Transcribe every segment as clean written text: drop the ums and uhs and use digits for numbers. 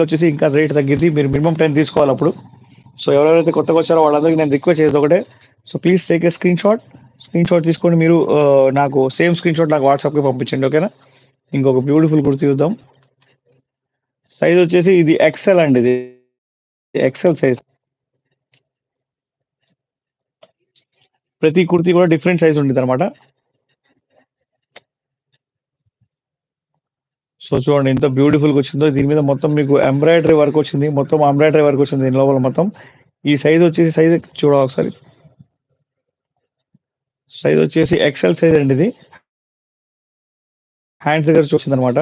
వచ్చేసి ఇంకా రేట్ తగ్గింది. మీరు మినిమం 10 తీసుకోవాలి అప్పుడు. సో ఎవరెవరైతే కొత్తగా వచ్చారో వాళ్ళందరికీ నేను రిక్వెస్ట్ చేసేది ఒకటే, so please take a screen shot తీసుకొని మీరు నాకు సేమ్ స్క్రీన్ షాట్ నాకు వాట్సాప్కి పంపించండి, ఓకేనా. ఇంకొక బ్యూటిఫుల్ కుర్తీ చూద్దాం. సైజ్ వచ్చేసి ఇది ఎక్సెల్ అండి, ఇది ఎక్సెల్ సైజ్. ప్రతి కుర్తీ కూడా డిఫరెంట్ సైజ్ ఉంటుంది అనమాట. సో చూడండి ఎంత బ్యూటిఫుల్గా వచ్చిందో. దీని మీద మొత్తం మీకు ఎంబ్రాయిడరీ వర్క్ వచ్చింది, మొత్తం ఎంబ్రాయిడరీ వర్క్ వచ్చింది దీని లోపల మొత్తం. ఈ సైజ్ వచ్చేసి చూడ ఒకసారి, సైజ్ వచ్చేసి ఎక్సెల్ సైజ్ అండి ఇది. హ్యాండ్స్ దగ్గర వచ్చింది అనమాట.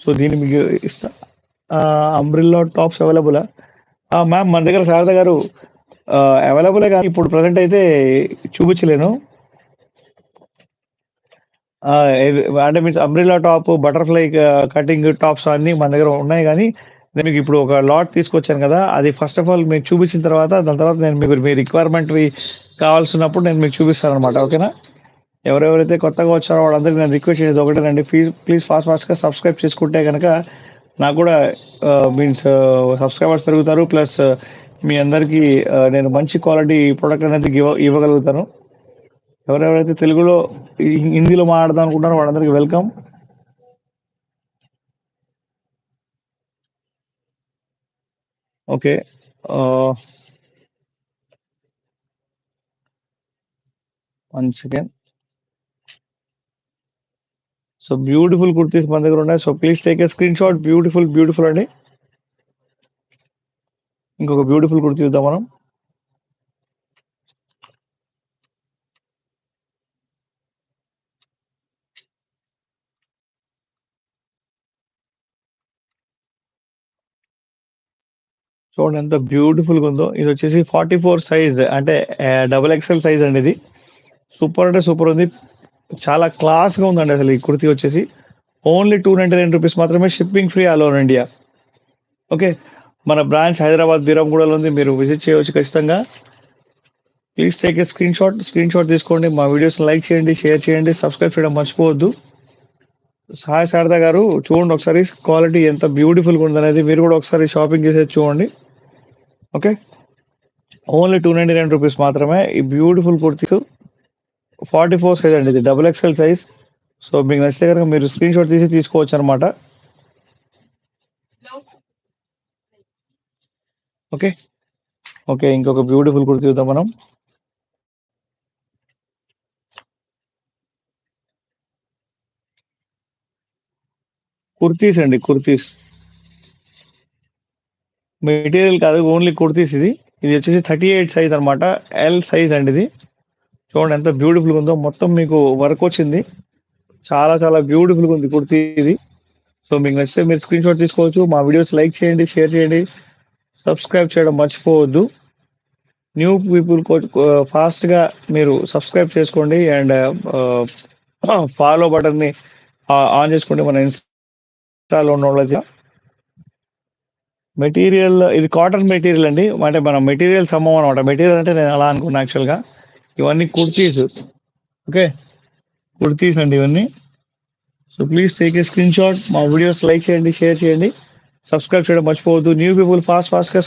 సో దీన్ని మీకు ఇస్తా. అంబ్రిల్లా టాప్స్ అవైలబులా మ్యామ్? మన దగ్గర శారద గారు అవైలబులే, కానీ ఇప్పుడు ప్రజెంట్ అయితే చూపించలేను. అంటే means umbrella top, butterfly cutting tops అన్ని మన దగ్గర ఉన్నాయి, కానీ నేను మీకు ఇప్పుడు ఒక లాట్ తీసుకొచ్చాను కదా, అది ఫస్ట్ ఆఫ్ ఆల్ మీకు చూపించిన తర్వాత, దాని తర్వాత నేను మీకు మీ రిక్వైర్మెంట్వి కావాల్సినప్పుడు నేను మీకు చూపిస్తాను అనమాట, ఓకేనా. ఎవరెవరైతే కొత్తగా వచ్చారో వాళ్ళందరికీ నేను రిక్వెస్ట్ చేసేది ఒకటేనండి, ప్లీజ్ ఫాస్ట్గా సబ్స్క్రైబ్ చేసుకుంటే కనుక నాకు కూడా మీన్స్ సబ్స్క్రైబర్స్ పెరుగుతారు, ప్లస్ మీ అందరికీ నేను మంచి క్వాలిటీ ప్రోడక్ట్ అనేది ఇవ్వగలుగుతాను. ఎవరెవరైతే తెలుగులో హిందీలో మాట్లాడదాం అనుకుంటారో వాళ్ళందరికీ welcome. Okay, one second. So beautiful kurtis మన దగ్గర ఉన్నాయి. So please take a screen shot. Beautiful అండి. ఇంకొక బ్యూటిఫుల్ కుర్తీ చూద్దాం మనం. చూడండి ఎంత బ్యూటిఫుల్గా ఉందో. ఇది వచ్చేసి 44 సైజ్, అంటే డబుల్ ఎక్స్ఎల్ సైజ్ అండి ఇది. సూపర్ అంటే సూపర్ ఉంది, చాలా క్లాస్గా ఉందండి అసలు ఈ కుర్తీ వచ్చేసి. ఓన్లీ 299 రూపీస్ మాత్రమే, shipping free all over India. Okay, మన బ్రాంచ్ హైదరాబాద్ బీరంగూడలో ఉంది, మీరు విజిట్ చేయవచ్చు ఖచ్చితంగా. Please take a screen shot తీసుకోండి. మా వీడియోస్ లైక్ చేయండి, షేర్ చేయండి, సబ్స్క్రైబ్ చేయడం మర్చిపోవద్దు. సాయి శారద గారు చూడండి ఒకసారి క్వాలిటీ ఎంత బ్యూటిఫుల్గా ఉందనేది, మీరు కూడా ఒకసారి షాపింగ్ చేసేది చూడండి, ఓకే. ఓన్లీ 299 రూపీస్ మాత్రమే ఈ బ్యూటిఫుల్ కుర్తీస్. 44 సైజ్ అండి, ఇది డబుల్ ఎక్స్ఎల్ సైజ్. సో మీకు నచ్చితే కనుక మీరు స్క్రీన్ షాట్ తీసుకోవచ్చు అనమాట, ఓకే. ఇంకొక బ్యూటిఫుల్ కుర్తీ చూద్దాం మనం. కుర్తీస్ అండి, కుర్తీస్, మెటీరియల్ కాదు, ఓన్లీ కుర్తీస్. ఇది వచ్చేసి 38 సైజ్ అనమాట, ఎల్ సైజ్ అండి ఇది. చూడండి ఎంత బ్యూటిఫుల్గా ఉందో, మొత్తం మీకు వర్క్ వచ్చింది, చాలా బ్యూటిఫుల్గా ఉంది కుర్తీ ఇది. సో మీకు నచ్చితే మీరు స్క్రీన్ షాట్ తీసుకోవచ్చు. మా వీడియోస్ లైక్ చేయండి, షేర్ చేయండి, సబ్స్క్రైబ్ చేయడం మర్చిపోవద్దు. న్యూ పీపుల్ ఫాస్ట్గా మీరు సబ్స్క్రైబ్ చేసుకోండి, అండ్ ఫాలో బటన్ని ఆన్ చేసుకోండి మన ఇన్స్టాలో ఉన్న వాళ్ళది. మెటీరియల్ ఇది కాటన్ మెటీరియల్ అండి, అంటే మనం మెటీరియల్స్ అమ్మం అనమాట. మెటీరియల్ అంటే నేను అలా అనుకున్నా యాక్చువల్గా. ఇవన్నీ కుర్తీస్, ఓకే, కుర్తీస్ అండి ఇవన్నీ. So please take a screen shot. మా వీడియోస్ లైక్ చేయండి, షేర్ చేయండి, సబ్స్క్రైబ్ చేయడం మర్చిపోవద్దు. న్యూ పీపుల్ ఫాస్ట్గా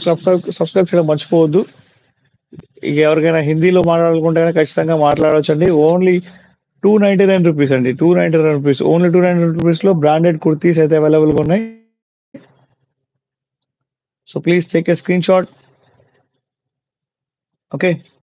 సబ్స్క్రైబ్ చేయడం మర్చిపోవద్దు. ఇక ఎవరికైనా హిందీలో మాట్లాడాలనుకుంటే ఖచ్చితంగా మాట్లాడవచ్చండి. ఓన్లీ 299 రూపీస్ అండి, 299 రూపీస్, ఓన్లీ 299 రూపీస్లో బ్రాండెడ్ కుర్తీస్ అయితే అవైలబుల్గా ఉన్నాయి. So please take a screen shot, okay.